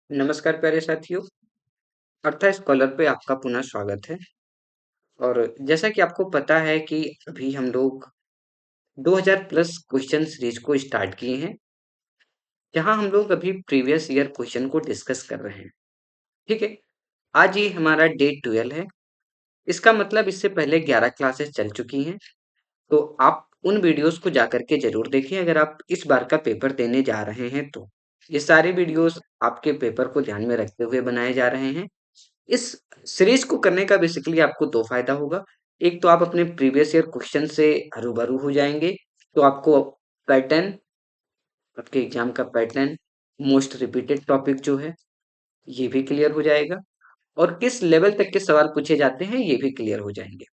नमस्कार प्यारे साथियों। अर्था स्कॉलर पे आपका पुनः स्वागत है। और जैसा कि आपको पता है कि अभी हम लोग 2000 प्लस क्वेश्चन सीरीज को स्टार्ट किए हैं, जहां हम लोग अभी प्रीवियस ईयर क्वेश्चन को डिस्कस कर रहे हैं। ठीक है। आज ये हमारा डे 12 है। इसका मतलब इससे पहले 11 क्लासेस चल चुकी हैं। तो आप उन वीडियोस को जाकर के जरूर देखें अगर आप इस बार का पेपर देने जा रहे हैं तो। ये सारे वीडियोस आपके पेपर को ध्यान में रखते हुए बनाए जा रहे हैं। इस सीरीज को करने का बेसिकली आपको दो फायदा होगा। एक तो आप अपने प्रीवियस ईयर क्वेश्चन से रूबरू हो जाएंगे, तो आपको पैटर्न, आपके एग्जाम का पैटर्न, मोस्ट रिपीटेड टॉपिक जो है ये भी क्लियर हो जाएगा, और किस लेवल तक के सवाल पूछे जाते हैं ये भी क्लियर हो जाएंगे।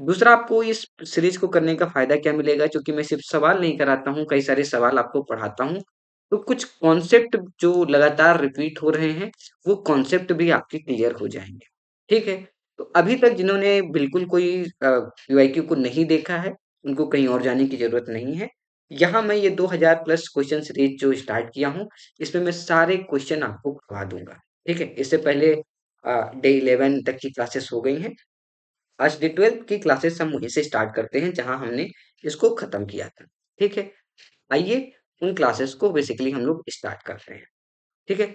दूसरा, आपको इस सीरीज को करने का फायदा क्या मिलेगा, क्योंकि मैं सिर्फ सवाल नहीं कराता हूँ, कई सारे सवाल आपको पढ़ाता हूँ। तो कुछ कॉन्सेप्ट जो लगातार रिपीट हो रहे हैं, वो कॉन्सेप्ट भी आपके क्लियर हो जाएंगे। ठीक है। तो अभी तक जिन्होंने बिल्कुल कोई पीवाईक्यू को नहीं देखा है, उनको कहीं और जाने की जरूरत नहीं है। यहाँ मैं ये 2000 प्लस क्वेश्चन सीरीज जो स्टार्ट किया हूँ, इसमें मैं सारे क्वेश्चन आपको करवा दूंगा। ठीक है। इससे पहले डे 11 तक की क्लासेस हो गई हैं। आज डे 12 की क्लासेस हम वहीं से स्टार्ट करते हैं जहां हमने इसको खत्म किया था। ठीक है। आइए उन क्लासेस को बेसिकली हम लोग स्टार्ट करते हैं। ठीक है।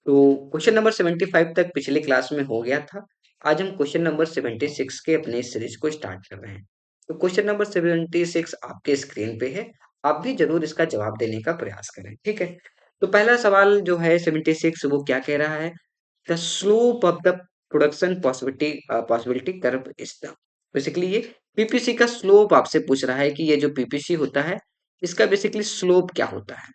तो क्वेश्चन नंबर 75 तक पिछले क्लास में हो गया था। आज हम क्वेश्चन नंबर 76 के अपने सीरीज को स्टार्ट कर रहे हैं। तो क्वेश्चन नंबर 76 आपके स्क्रीन पे है। आप भी जरूर इसका जवाब देने का प्रयास करें। ठीक है। तो पहला सवाल जो है 76, वो क्या कह रहा है? The slope of the production possibility curve is the. Basically ये पीपीसी का स्लोप आपसे पूछ रहा है कि ये जो पीपीसी होता है, इसका बेसिकली स्लोप क्या होता है।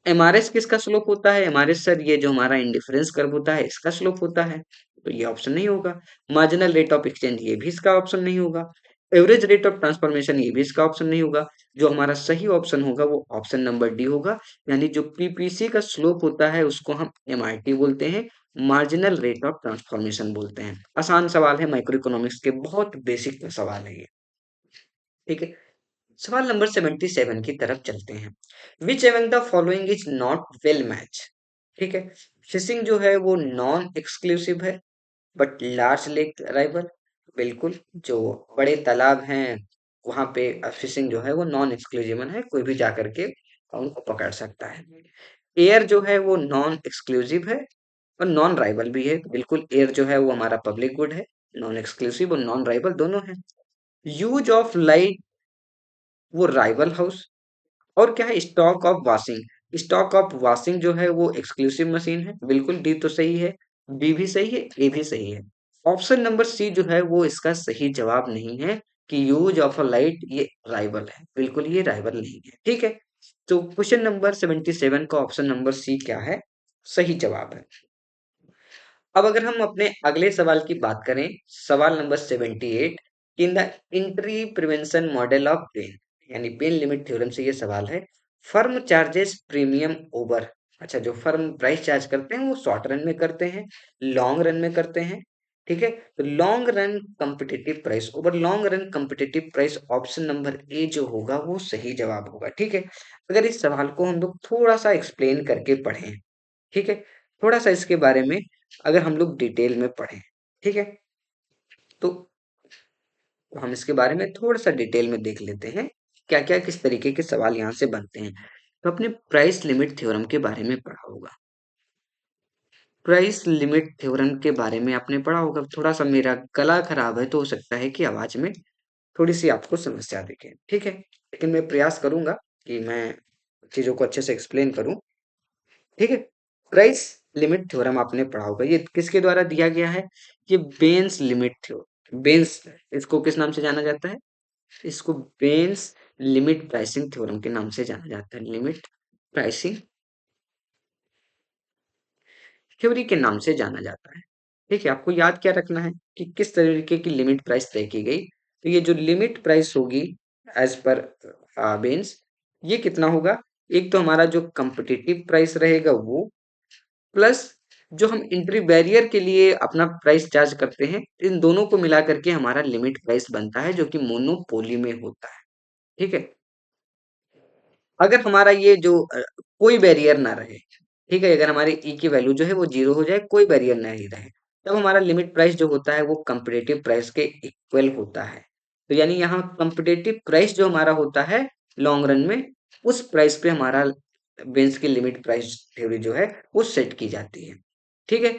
एमआरएस किसका स्लोप होता है? एमआरएस सर ये जो हमारा इंडिफरेंस कर्व होता है, इसका स्लोप होता है। तो ये ऑप्शन नहीं होगा। मार्जिनल रेट ऑफ एक्सचेंज, ये भी इसका ऑप्शन नहीं होगा। एवरेज रेट ऑफ ट्रांसफॉर्मेशन, ये भी इसका ऑप्शन नहीं होगा। जो हमारा सही ऑप्शन होगा वो ऑप्शन नंबर डी होगा। यानी जो पीपीसी का स्लोप होता है उसको हम एमआरटी बोलते हैं, मार्जिनल रेट ऑफ ट्रांसफॉर्मेशन बोलते हैं। आसान सवाल है, माइक्रो इकोनॉमिक्स के बहुत बेसिक सवाल है ये। ठीक है। सवाल नंबर 77 की तरफ चलते हैं। विच among the following is not well match. ठीक है। फिशिंग जो है वो नॉन एक्सक्लूसिव है, बट लार्ज लेक अराइवल, बिल्कुल। जो बड़े तालाब हैं वहां पे फिशिंग जो है वो नॉन एक्सक्लूसिव है, कोई भी जा करके उनको पकड़ सकता है। एयर जो है वो नॉन एक्सक्लूसिव है और नॉन राइवल भी है, बिल्कुल। एयर जो है वो हमारा पब्लिक गुड है। नॉन एक्सक्लूसिव और नॉन राइवल दोनों है। यूज ऑफ लाइट, वो राइवल हाउस। और क्या है? Stock of washing. Stock of washing जो है वो एक्सक्लूसिव मशीन है, बिल्कुल। डी तो सही है, बी भी सही है, ए भी सही है। ऑप्शन नंबर सी जो है वो इसका सही जवाब नहीं है, कि यूज ऑफ अ लाइट ये राइवल है, बिल्कुल ये राइवल नहीं है। ठीक है। तो क्वेश्चन नंबर 77 का ऑप्शन नंबर सी क्या है? सही जवाब है। अब अगर हम अपने अगले सवाल की बात करें, सवाल नंबर 78, in the entry prevention model of Bain, यानी पेन लिमिट थ्योरम से ये सवाल है। Firm charges premium over. अच्छा, जो फर्म प्राइस चार्ज करते हैं वो शॉर्ट रन में करते हैं, लॉन्ग रन में करते हैं। ठीक है। तो long run competitive price over long run competitive price, option number ए जो होगा वो सही जवाब होगा। ठीक है। अगर इस सवाल को हम लोग थोड़ा सा एक्सप्लेन करके पढ़ें, ठीक है, थोड़ा सा इसके बारे में अगर हम लोग डिटेल में पढ़ें, ठीक है, तो हम इसके बारे में थोड़ा सा डिटेल में देख लेते हैं क्या क्या किस तरीके के सवाल यहाँ से बनते हैं। तो अपने प्राइस लिमिट थ्योरम के बारे में पढ़ा होगा। प्राइस लिमिट थ्योरम के बारे में आपने पढ़ा होगा। थोड़ा सा मेरा गला खराब है तो हो सकता है कि आवाज में थोड़ी सी आपको समस्या दिखे। ठीक है। लेकिन मैं प्रयास करूंगा कि मैं चीजों को अच्छे से एक्सप्लेन करूं। ठीक है। प्राइस लिमिट थ्योरम आपने पढ़ा होगा। ये किसके द्वारा दिया गया है? ये बेन्स लिमिट थ्योरम। बेन्स, इसको किस नाम से जाना जाता है? इसको बेन्स लिमिट प्राइसिंग थ्योरम के नाम से जाना जाता है। लिमिट प्राइसिंग थ्योरी के नाम से जाना जाता है। ठीक है। आपको याद क्या रखना है कि किस तरीके की लिमिट प्राइस तय की गई। तो ये जो लिमिट प्राइस होगी एज पर बेन्स, ये कितना होगा? एक तो हमारा जो कंपिटिटिव प्राइस रहेगा वो, प्लस जो हम एंट्री बैरियर के लिए अपना प्राइस चार्ज करते हैं, इन दोनों को मिला करके हमारा लिमिट प्राइस बनता है, जो कि मोनोपोली में होता है। ठीक है। अगर हमारा ये जो कोई बैरियर ना रहे, ठीक है, अगर हमारे ई की वैल्यू जो है वो जीरो हो जाए, कोई बैरियर नहीं रहे, तब हमारा लिमिट प्राइस जो होता है वो कंपिटेटिव प्राइस के इक्वल होता है। तो यानी यहाँ कंपिटेटिव प्राइस जो हमारा होता है लॉन्ग रन में, उस प्राइस पे हमारा बेंच की लिमिट प्राइस थ्योरी जो है वो सेट की जाती है। ठीक है,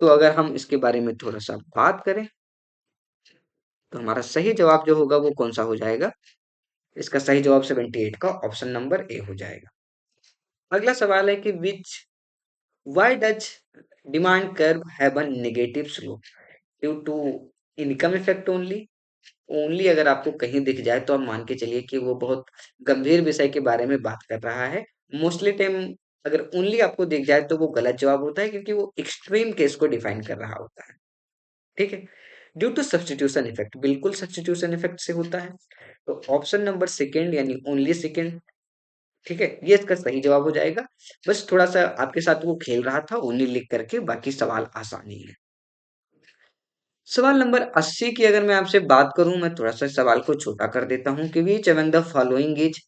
तो अगर हम इसके बारे में थोड़ा सा बात करें, तो हमारा सही जवाब जो होगा वो कौन सा हो जाएगा? इसका सही जवाब 78 का ऑप्शन नंबर ए हो जाएगा। अगला सवाल है कि which why does demand curve have a negative slope due to income effect only? Only अगर आपको कहीं दिख जाए तो आप मान के चलिए कि वो बहुत गंभीर विषय के बारे में बात कर रहा है। मोस्टली टाइम अगर ओनली आपको दिख जाए तो वो गलत जवाब होता है, क्योंकि वो एक्सट्रीम केस को डिफाइन कर रहा होता है। ठीक है, ड्यू टू सब्स्टिट्यूशन इफेक्ट, बिल्कुल सब्स्टिट्यूशन इफेक्ट से होता है। तो ऑप्शन नंबर सेकेंड यानी ओनली सेकेंड, ठीक है, ये इसका सही जवाब हो जाएगा। बस थोड़ा सा आपके साथ वो खेल रहा था ओनली लिख करके, बाकी सवाल आसानी है। सवाल नंबर 80 की अगर मैं आपसे बात करूं, मैं थोड़ा सा सवाल को छोटा कर देता हूं कि which among the following is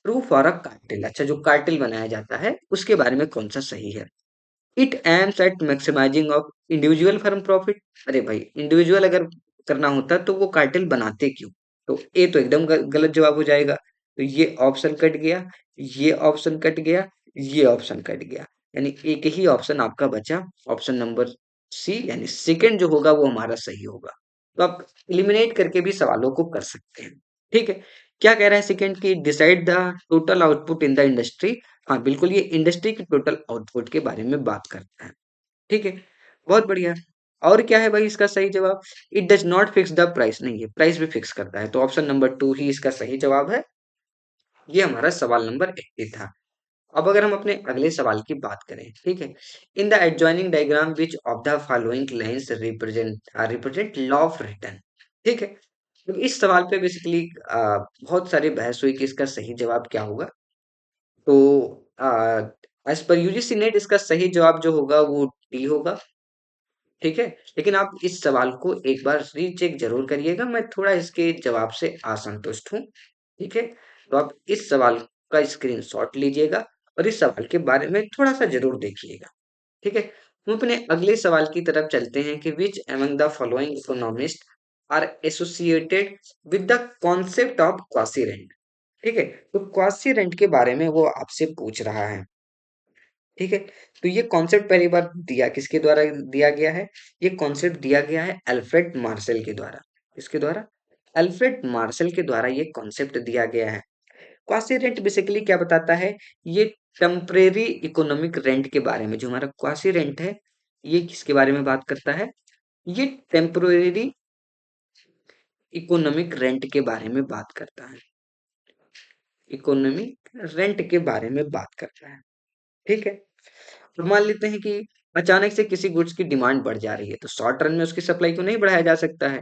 true for a cartel. अच्छा, जो कार्टेल बनाया जाता है उसके बारे में कौन सा सही है? It aims at maximising of individual firm profit. अरे भाई, इंडिविजुअल अगर करना होता तो वो कार्टेल बनाते क्यों? तो ए तो एकदम गलत जवाब हो जाएगा। तो ये ऑप्शन कट गया, ये ऑप्शन कट गया, ये ऑप्शन कट गया, यानी एक ही ऑप्शन आपका बचा, ऑप्शन नंबर सी, यानी सेकंड जो होगा वो हमारा सही होगा। तो आप एलिमिनेट करके भी सवालों को कर सकते हैं। ठीक है, क्या कह रहा है सेकंड की? Decide the total output in the industry. हाँ बिल्कुल, ये इंडस्ट्री की टोटल आउटपुट के बारे में बात करता है। ठीक है, बहुत बढ़िया। और क्या है भाई इसका सही जवाब? It does not fix the price, नहीं है, प्राइस भी फिक्स करता है, तो ऑप्शन नंबर टू ही इसका सही जवाब है। ये हमारा सवाल नंबर 80 था। अब अगर हम अपने अगले सवाल की बात करें, ठीक है, in the adjoining diagram which of the following lines represent law of return. ठीक है, तो इस सवाल पे बेसिकली बहुत सारी बहस हुई कि इसका सही जवाब क्या होगा। तो एज पर यूजीसी नेट इसका सही जवाब जो होगा वो डी होगा। ठीक है, लेकिन आप इस सवाल को एक बार रीचेक जरूर करिएगा, मैं थोड़ा इसके जवाब से असंतुष्ट हूँ। ठीक है, तो आप इस सवाल का स्क्रीनशॉट लीजिएगा और इस सवाल के बारे में थोड़ा सा जरूर देखिएगा। ठीक है, हम अपने अगले सवाल की तरफ चलते हैं कि which among the following economist are associated with the concept of quasi rent. ठीक है, तो क्वासी रेंट के बारे में वो आपसे पूछ रहा है। ठीक है, तो ये कॉन्सेप्ट पहली बार दिया किसके द्वारा दिया गया है? ये कॉन्सेप्ट दिया गया है अल्फ्रेड मार्शल के द्वारा। किसके द्वारा? अल्फ्रेड मार्शल के द्वारा ये कॉन्सेप्ट दिया गया है। क्वासी रेंट बेसिकली क्या बताता है? ये टेम्परेरी इकोनॉमिक रेंट के बारे में, जो हमारा क्वासी रेंट है ये किसके बारे में बात करता है? ये टेम्परेरी इकोनॉमिक रेंट के बारे में बात करता है। इकोनॉमिक रेंट के बारे में बात करता है। ठीक है, तो मान लेते हैं कि अचानक से किसी गुड्स की डिमांड बढ़ जा रही है, तो शॉर्ट रन में उसकी सप्लाई को नहीं बढ़ाया जा सकता है।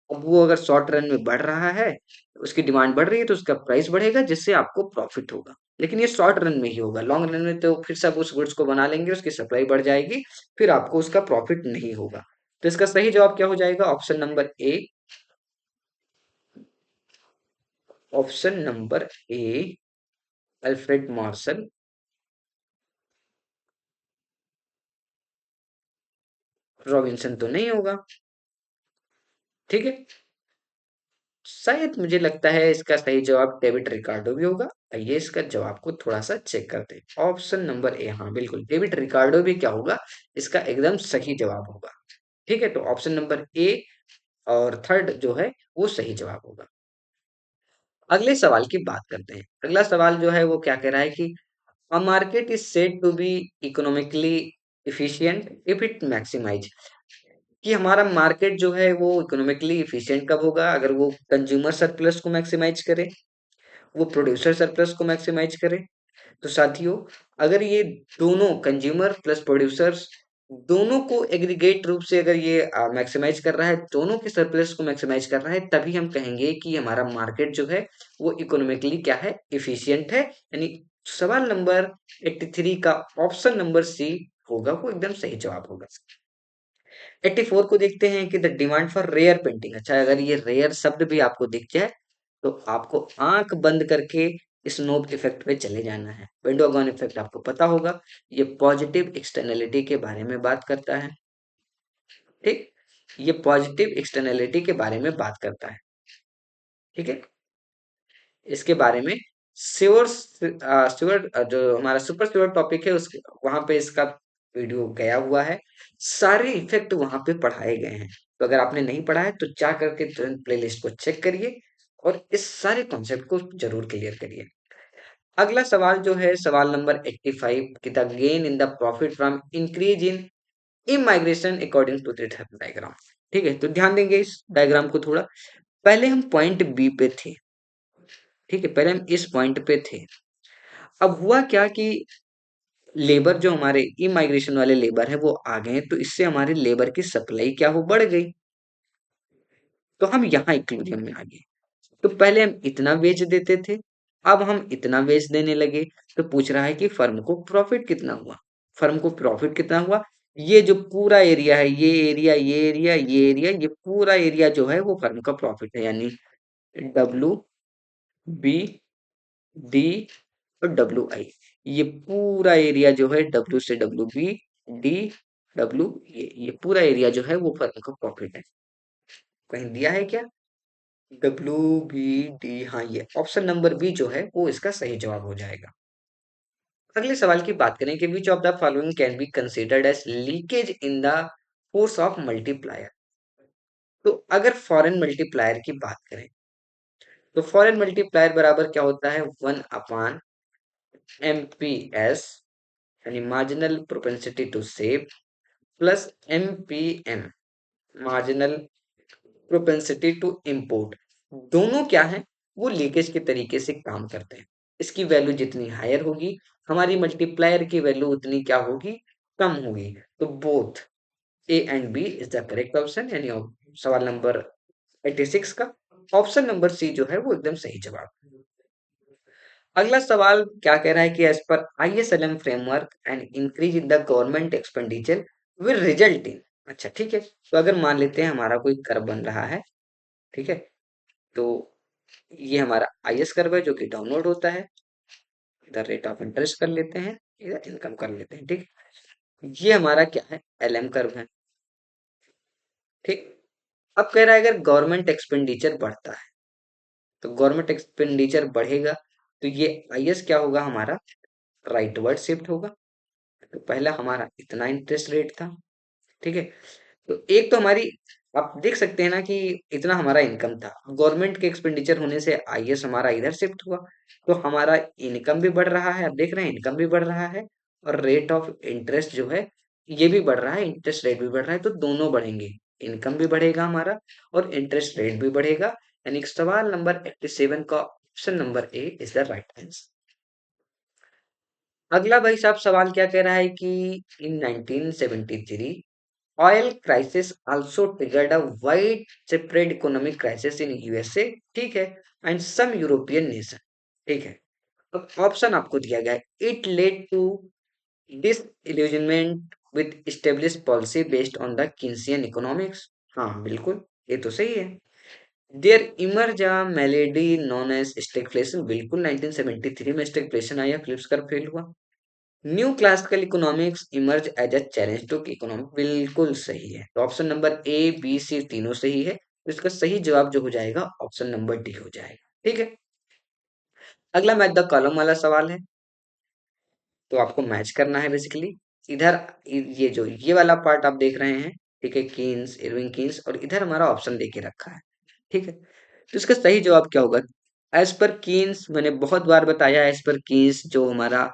अब वो अगर शॉर्ट रन में बढ़ रहा है, उसकी डिमांड बढ़ रही है, तो उसका प्राइस बढ़ेगा जिससे आपको प्रॉफिट होगा। लेकिन ये शॉर्ट रन में ही होगा, लॉन्ग रन में तो फिर सब उस गुड्स को बना लेंगे, उसकी सप्लाई बढ़ जाएगी, फिर आपको उसका प्रॉफिट नहीं होगा। तो इसका सही जवाब क्या हो जाएगा? ऑप्शन नंबर ए, ऑप्शन नंबर ए, अल्फ्रेड मार्शल। रॉबिन्सन तो नहीं होगा। ठीक है, शायद मुझे लगता है इसका सही जवाब डेविड रिकार्डो भी होगा। आइए इसका जवाब को थोड़ा सा चेक करते हैं। ऑप्शन नंबर ए, हाँ बिल्कुल, डेविड रिकार्डो भी क्या होगा? इसका एकदम सही जवाब होगा। ठीक है, तो ऑप्शन नंबर ए और थर्ड जो है वो सही जवाब होगा। अगले सवाल की बात करते हैं। अगला सवाल जो है वो क्या कह रहा है कि a market is said to be economically efficient if it maximise. कि हमारा मार्केट जो है वो इकोनॉमिकली इफिशिएंट कब होगा? अगर वो कंज्यूमर सरप्लस को मैक्सिमाइज करे, वो प्रोड्यूसर सरप्लस को मैक्सिमाइज करे। तो साथियों, अगर ये दोनों कंज्यूमर प्लस प्रोड्यूसर्स दोनों को एग्रीगेट रूप से अगर ये मैक्सिमाइज कर रहा है, दोनों के सरप्लस को मैक्सिमाइज कर रहा है, तभी हम कहेंगे कि हमारा मार्केट जो है वो इकोनॉमिकली क्या है? इफिशियंट है। यानी सवाल नंबर 83 का ऑप्शन नंबर सी होगा, वो एकदम सही जवाब होगा। 84 को देखते हैं कि the demand for rare painting. अच्छा, अगर ये रेयर शब्द भी आपको दिख जाए तो आपको आंख बंद करके स्नोब इफेक्ट पे चले जाना है। वेन डर वाल इफेक्ट आपको पता होगा, ये पॉजिटिव एक्सटर्नैलिटी के बारे में बात करता है। ठीक, ये पॉजिटिव एक्सटर्नैलिटी के बारे में बात करता है। ठीक है, इसके बारे में श्योर श्योर जो हमारा सुपर श्योर टॉपिक है उसके वहां पे इसका वीडियो गया हुआ है, सारे इफेक्ट वहां पे पढ़ाए गए हैं। तो अगर आपने नहीं पढ़ा है तो जा करके तुरंत प्लेलिस्ट को चेक करिए और इस सारे कॉन्सेप्ट को जरूर क्लियर करिए। अगला सवाल जो है सवाल नंबर 85 कि the gain in the profit from increase in immigration according to this diagram. ठीक है, तो ध्यान देंगे इस डायग्राम को थोड़ा। पहले हम पॉइंट बी पे थे। ठीक है, पहले हम इस पॉइंट पे थे। अब हुआ क्या कि लेबर जो हमारे इमाइग्रेशन वाले लेबर है वो आ गए, तो इससे हमारे लेबर की सप्लाई क्या हो, बढ़ गई। तो हम यहाँ इक्विलिब्रियम में आ गए। तो पहले हम इतना बेच देते थे, अब हम इतना बेच देने लगे। तो पूछ रहा है कि फर्म को प्रॉफिट कितना हुआ। फर्म को प्रॉफिट कितना हुआ, ये जो पूरा एरिया है, ये एरिया, ये एरिया, ये एरिया, ये पूरा एरिया जो है वो फर्म का प्रॉफिट है, यानी डब्ल्यू बी डी और डब्ल्यू आई। ये पूरा एरिया जो है डब्ल्यू से डब्ल्यू बी डी डब्ल्यू, ये पूरा एरिया जो है वो फर्म का प्रॉफिट है। कहीं दिया है क्या, डब्ल्यू बी डी, हाँ ये ऑप्शन नंबर बी जो है वो इसका सही जवाब हो जाएगा। अगले सवाल की बात करें कि which of the following can be considered as leakage in the force of multiplier. तो अगर फॉरेन मल्टीप्लायर की बात करें तो फॉरेन मल्टीप्लायर बराबर क्या होता है, 1/MPS यानी marginal propensity to save plus MPM marginal propensity to import. दोनों क्या है, वो लीकेज के तरीके से काम करते हैं। इसकी वैल्यू जितनी हायर होगी, हमारी मल्टीप्लायर की वैल्यू उतनी क्या होगी, कम होगी। तो both A and B is the correct option, यानी सवाल नंबर 86 का ऑप्शन नंबर सी जो है वो एकदम सही जवाब। अगला सवाल क्या कह रहा है कि as per ISLM framework and increase in the government expenditure will result in. अच्छा ठीक है, तो अगर मान लेते हैं हमारा कोई कर्व बन रहा है, ठीक है, तो ये हमारा IS कर्व है जो कि डाउनवर्ड होता है, इधर रेट ऑफ इंटरेस्ट कर लेते हैं, इधर इनकम कर लेते हैं। ठीक, ये हमारा क्या है, LM कर्व है। ठीक, अब कह रहा है अगर गवर्नमेंट एक्सपेंडिचर बढ़ता है, तो गवर्नमेंट एक्सपेंडिचर बढ़ेगा तो ये IS क्या होगा हमारा, राइटवर्ड शिफ्ट होगा। तो पहला हमारा इतना इंटरेस्ट रेट था। ठीक है, तो एक तो हमारी, आप देख सकते हैं ना कि इतना हमारा इनकम था, गवर्नमेंट के एक्सपेंडिचर होने से IS हमारा इधर शिफ्ट हुआ, तो हमारा इनकम भी बढ़ रहा है। आप देख रहे हैं इनकम भी बढ़ रहा है और रेट ऑफ इंटरेस्ट जो है ये भी बढ़ रहा है, इंटरेस्ट रेट भी बढ़ रहा है, तो दोनों बढ़ेंगे। इनकम भी बढ़ेगा हमारा और इंटरेस्ट रेट भी बढ़ेगा, यानी सवाल नंबर 87 का option number A is the right answer. अगला भाई साहब सवाल क्या कह रहा है कि इन 1973 oil crisis also triggered a wide spread economic crisis in USA। ठीक है, एंड सम यूरोपियन नेशन। ठीक है, अब ऑप्शन आपको दिया गया है, it led to disillusionment with established policy based on the Keynesian economics. हाँ बिल्कुल, ये तो सही है। There emerge a malady known as stagflation, बिल्कुल 1973 में स्टैगफ्लेशन आया, फिलिप्स कर्व फेल हुआ। New classical economics emerge as a challenge to economic, बिल्कुल सही है। तो option number A B C तीनों सही है, तो इसका सही जवाब जो हो जाएगा ऑप्शन नंबर डी हो जाएगा। ठीक है, अगला मैच द कॉलम वाला सवाल है, तो आपको मैच करना है बेसिकली। इधर ये जो ये वाला पार्ट आप देख रहे हैं, ठीक है, कीन्स, इरविंग कीन्स, और इधर हमारा ऑप्शन देके रखा है। ठीक है, तो इसका सही जवाब क्या होगा, एज पर कीन्स, मैंने बहुत बार बताया, एज पर कीन्स जो हमारा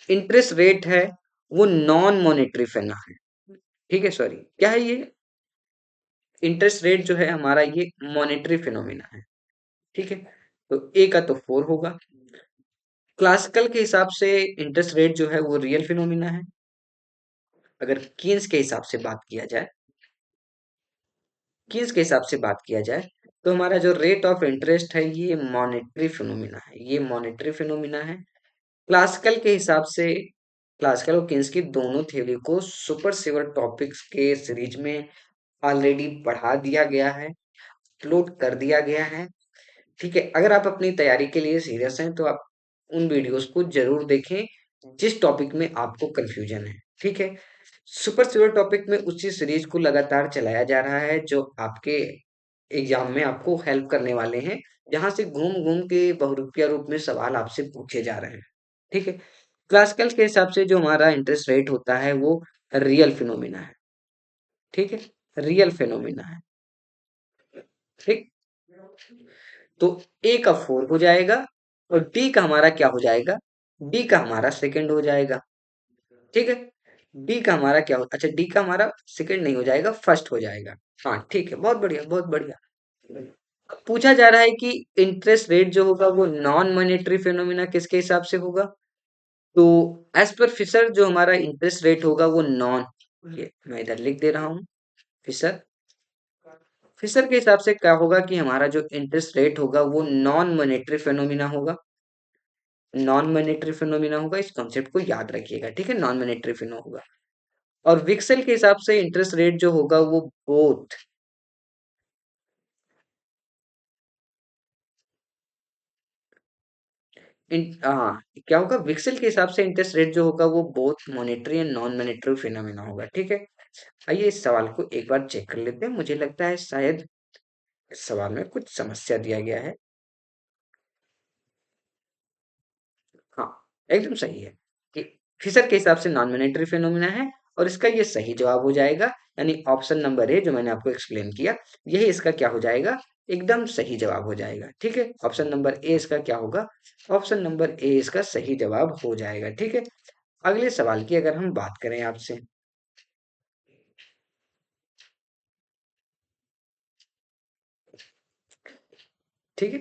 इंटरेस्ट रेट है वो नॉन मॉनेटरी फेना है। ठीक है, सॉरी क्या है ये, इंटरेस्ट रेट जो है हमारा ये मॉनेटरी फिनोमिना है। ठीक है, तो ए का तो 4 होगा। क्लासिकल के हिसाब से इंटरेस्ट रेट जो है वो रियल फिनोमिना है। अगर कीन्स के हिसाब से बात किया जाए, कीन्स के हिसाब से बात किया जाए, तो हमारा जो रेट ऑफ इंटरेस्ट है ये मॉनेटरी फिनोमिना है, ये मॉनेटरी फिनोमिना है। क्लासिकल के हिसाब से क्लासिकल और कीन्स की दोनों थ्योरी को सुपर सिवर टॉपिक्स के सीरीज में ऑलरेडी पढ़ा दिया गया है, अपलोड कर दिया गया है। ठीक है, अगर आप अपनी तैयारी के लिए सीरियस हैं तो आप उन वीडियोस को जरूर देखें जिस टॉपिक में आपको कंफ्यूजन है। ठीक है, सुपर सिवर टॉपिक में उसी सीरीज को लगातार चलाया जा रहा है जो आपके एग्जाम में आपको हेल्प करने वाले हैं, जहां से घूम घूम के बहुरूपिया रूप में सवाल आपसे पूछे जा रहे हैं। ठीक है, क्लासिकल के हिसाब से जो हमारा इंटरेस्ट रेट होता है वो रियल फिनोमिना है। ठीक है, रियल फिनोमिना है। ठीक, तो ए का 4 हो जाएगा और डी का हमारा क्या हो जाएगा, डी का हमारा सेकंड हो जाएगा। ठीक है, डी का हमारा क्या हो, अच्छा डी का हमारा सेकंड नहीं हो जाएगा, फर्स्ट हो जाएगा। हाँ ठीक है, बहुत बढ़िया बहुत बढ़िया। अब पूछा जा रहा है कि इंटरेस्ट रेट जो होगा वो नॉन मॉनेटरी फिनोमिना किसके हिसाब से होगा, तो एज पर फिशर जो हमारा इंटरेस्ट रेट होगा वो नॉन, ये मैं इधर लिख दे रहा हूँ, फिशर, फिशर के हिसाब से क्या होगा कि हमारा जो इंटरेस्ट रेट होगा वो नॉन मॉनेटरी फिनोमिना होगा। नॉन मॉनेटरी फिनोमिना होगा, इस कॉन्सेप्ट को याद रखिएगा। ठीक है, नॉन मॉनेटरी फिनो होगा। और विक्सेल के हिसाब से इंटरेस्ट रेट जो होगा वो बोथ हाँ, क्या होगा, विक्सेल के हिसाब से इंटरेस्ट रेट जो होगा वो both monetary and non monetary phenomena होगा। ठीक है, आइए इस सवाल को एक बार चेक कर लेते हैं, मुझे लगता है शायद इस सवाल में कुछ समस्या दिया गया है। हाँ, एकदम सही है कि फिशर के हिसाब से नॉन मॉनेटरी फिनोमिना है और इसका ये सही जवाब हो जाएगा, यानी ऑप्शन नंबर ए जो मैंने आपको एक्सप्लेन किया, यही इसका क्या हो जाएगा, एकदम सही जवाब हो जाएगा। ठीक है, ऑप्शन नंबर ए इसका क्या होगा, ऑप्शन नंबर ए इसका सही जवाब हो जाएगा। ठीक है, अगले सवाल की अगर हम बात करें आपसे, ठीक है,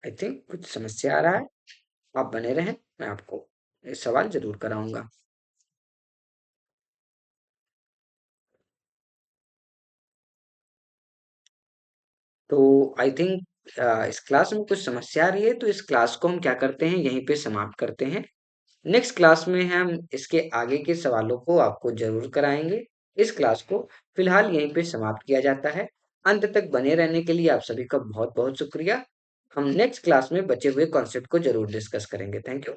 आई थिंक कुछ समस्या आ रहा है, आप बने रहें, मैं आपको ये सवाल जरूर कराऊंगा। तो आई थिंक इस क्लास में कुछ समस्या आ रही है, तो इस क्लास को हम क्या करते हैं, यहीं पे समाप्त करते हैं। नेक्स्ट क्लास में हम इसके आगे के सवालों को आपको जरूर कराएंगे। इस क्लास को फिलहाल यहीं पे समाप्त किया जाता है। अंत तक बने रहने के लिए आप सभी का बहुत बहुत शुक्रिया। हम नेक्स्ट क्लास में बचे हुए कॉन्सेप्ट को जरूर डिस्कस करेंगे। Thank you.